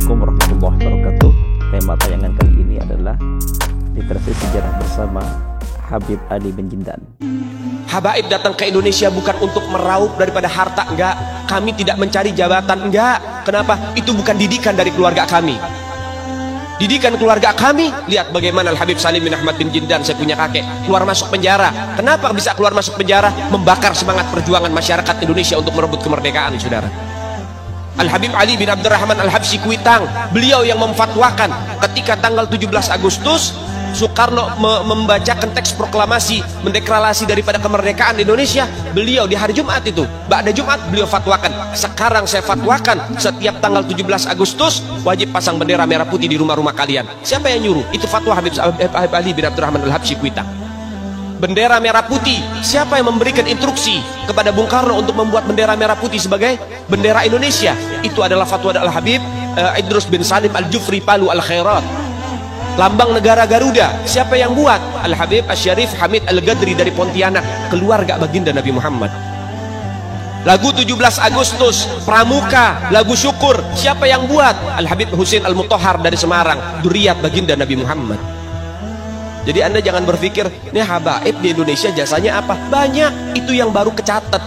Assalamualaikum warahmatullahi wabarakatuh. Tema tayangan kali ini adalah literasi sejarah bersama Habib Ali bin Jindan. Habaib datang ke Indonesia bukan untuk meraup daripada harta, enggak. Kami tidak mencari jabatan, enggak. Kenapa? Itu bukan didikan dari keluarga kami. Didikan keluarga kami, lihat bagaimana Al-Habib Salim bin Ahmad bin Jindan, saya punya kakek, keluar masuk penjara. Kenapa bisa keluar masuk penjara? Membakar semangat perjuangan masyarakat Indonesia untuk merebut kemerdekaan, saudara. Al-Habib Ali bin Abdurrahman Al-Habsyi Kuitang, beliau yang memfatwakan ketika tanggal 17 Agustus Soekarno membacakan teks proklamasi mendeklarasi daripada kemerdekaan Indonesia. Beliau di hari Jumat itu, ba'da Jumat, beliau fatwakan, sekarang saya fatwakan setiap tanggal 17 Agustus wajib pasang bendera merah putih di rumah-rumah kalian. Siapa yang nyuruh? Itu fatwa Habib Ali bin Abdurrahman Al-Habsyi Kuitang. Bendera merah putih, siapa yang memberikan instruksi kepada Bung Karno untuk membuat bendera merah putih sebagai bendera Indonesia? Itu adalah fatwa Al-Habib Idrus bin Salim Al-Jufri Palu Al-Khairat. Lambang negara Garuda, siapa yang buat? Al-Habib Asy-Syarif Hamid Al-Gadri dari Pontianak, keluarga baginda Nabi Muhammad. Lagu 17 Agustus Pramuka, lagu syukur, siapa yang buat? Al-Habib Husain Al-Mutahhar dari Semarang, dzurriyyah baginda Nabi Muhammad. Jadi Anda jangan berpikir, ini habaib di Indonesia jasanya apa? Banyak, itu yang baru kecatat.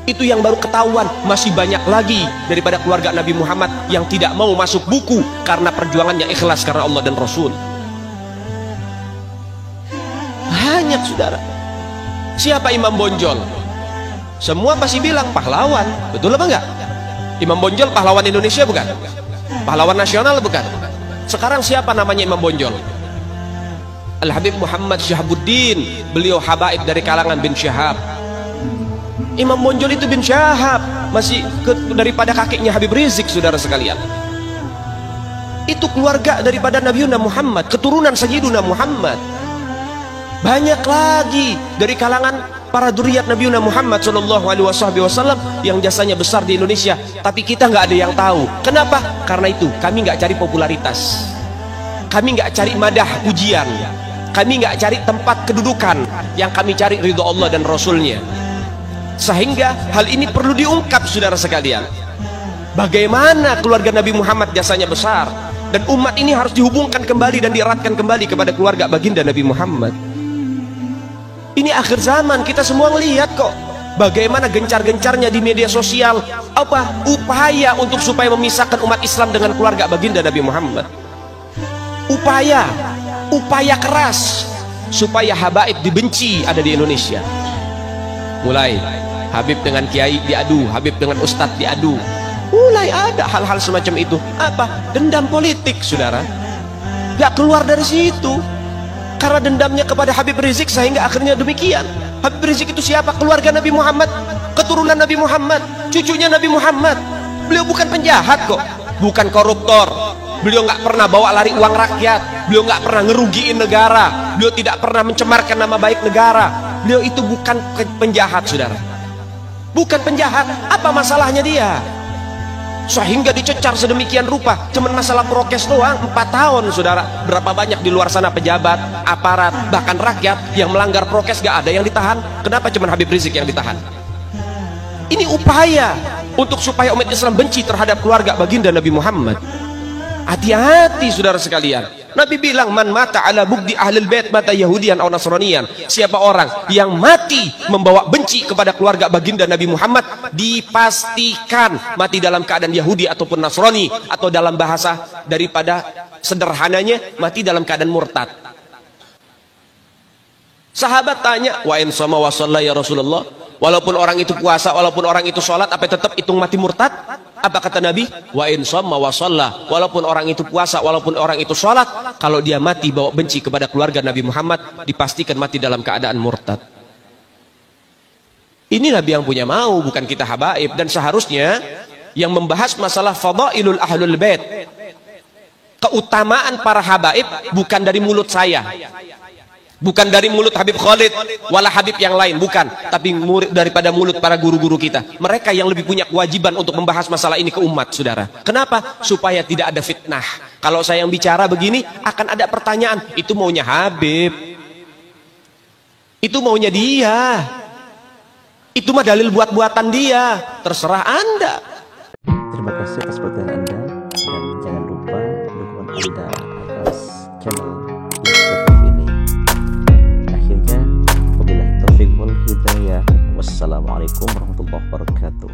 Itu yang baru ketahuan. Masih banyak lagi daripada keluarga Nabi Muhammad yang tidak mau masuk buku karena perjuangannya ikhlas karena Allah dan Rasul. Banyak, saudara. Siapa Imam Bonjol? Semua pasti bilang pahlawan. Betul apa enggak? Imam Bonjol pahlawan Indonesia bukan? Pahlawan nasional bukan? Sekarang siapa namanya Imam Bonjol? Al-Habib Muhammad Syahabuddin, beliau habaib dari kalangan bin Syahab. Imam Bonjol itu bin Syahab, masih daripada kakeknya Habib Rizik, saudara sekalian. Itu keluarga daripada Nabiuna Muhammad, keturunan Sayyiduna Muhammad. Banyak lagi dari kalangan para dzurriyyat Nabiuna Muhammad sallallahu alaihi wasallam yang jasanya besar di Indonesia, tapi kita nggak ada yang tahu. Kenapa? Karena itu kami nggak cari popularitas, kami nggak cari madah pujian, kami nggak cari tempat kedudukan, yang kami cari ridho Allah dan Rasulnya. Sehingga hal ini perlu diungkap, saudara sekalian. Bagaimana keluarga Nabi Muhammad jasanya besar, dan umat ini harus dihubungkan kembali dan dieratkan kembali kepada keluarga baginda Nabi Muhammad. Ini akhir zaman, kita semua ngelihat kok bagaimana gencar-gencarnya di media sosial apa upaya untuk supaya memisahkan umat Islam dengan keluarga baginda Nabi Muhammad. Upaya keras supaya habaib dibenci ada di Indonesia. Mulai Habib dengan kiai diadu, Habib dengan ustadz diadu. Mulai ada hal-hal semacam itu. Apa? Dendam politik, saudara. Gak keluar dari situ. Karena dendamnya kepada Habib Rizik sehingga akhirnya demikian. Habib Rizik itu siapa? Keluarga Nabi Muhammad, keturunan Nabi Muhammad, cucunya Nabi Muhammad. Beliau bukan penjahat kok, bukan koruptor. Beliau nggak pernah bawa lari uang rakyat. Beliau nggak pernah ngerugiin negara. Beliau tidak pernah mencemarkan nama baik negara. Beliau itu bukan penjahat, saudara. Bukan penjahat. Apa masalahnya dia? Sehingga dicecar sedemikian rupa. Cuman masalah prokes doang, 4 tahun, saudara. Berapa banyak di luar sana pejabat, aparat, bahkan rakyat yang melanggar prokes gak ada yang ditahan. Kenapa cuman Habib Rizik yang ditahan? Ini upaya untuk supaya umat Islam benci terhadap keluarga baginda Nabi Muhammad. Hati-hati, saudara sekalian. Nabi bilang, man mata ala bugdi ahlul bait mata yahudian atau nasranian. Siapa orang yang mati membawa benci kepada keluarga baginda Nabi Muhammad, dipastikan mati dalam keadaan Yahudi ataupun Nasrani, atau dalam bahasa daripada sederhananya mati dalam keadaan murtad. Sahabat tanya, wa in sama wa shalla ya Rasulullah, walaupun orang itu puasa, walaupun orang itu sholat, apa tetap hitung mati murtad? Apa kata Nabi? Wa in shamma wa shalla, walaupun orang itu puasa, walaupun orang itu sholat, kalau dia mati bawa benci kepada keluarga Nabi Muhammad, dipastikan mati dalam keadaan murtad. Ini Nabi yang punya mau, bukan kita habaib. Dan seharusnya yang membahas masalah fadailul ahlul bait, keutamaan para habaib, bukan dari mulut saya, bukan dari mulut Habib Khalid wala Habib yang lain, bukan, tapi daripada mulut para guru-guru kita. Mereka yang lebih punya kewajiban untuk membahas masalah ini ke umat, saudara. Kenapa? Supaya tidak ada fitnah. Kalau saya yang bicara begini, akan ada pertanyaan, itu maunya Habib, itu maunya dia, itu mah dalil buat-buatan dia. Terserah Anda. Terima kasih atas perhatian Anda. dan jangan lupa dukungan Anda atas channel Mustafa ini. Akhirnya, wabillahi taufiq wal hidayah. Wassalamualaikum warahmatullahi wabarakatuh.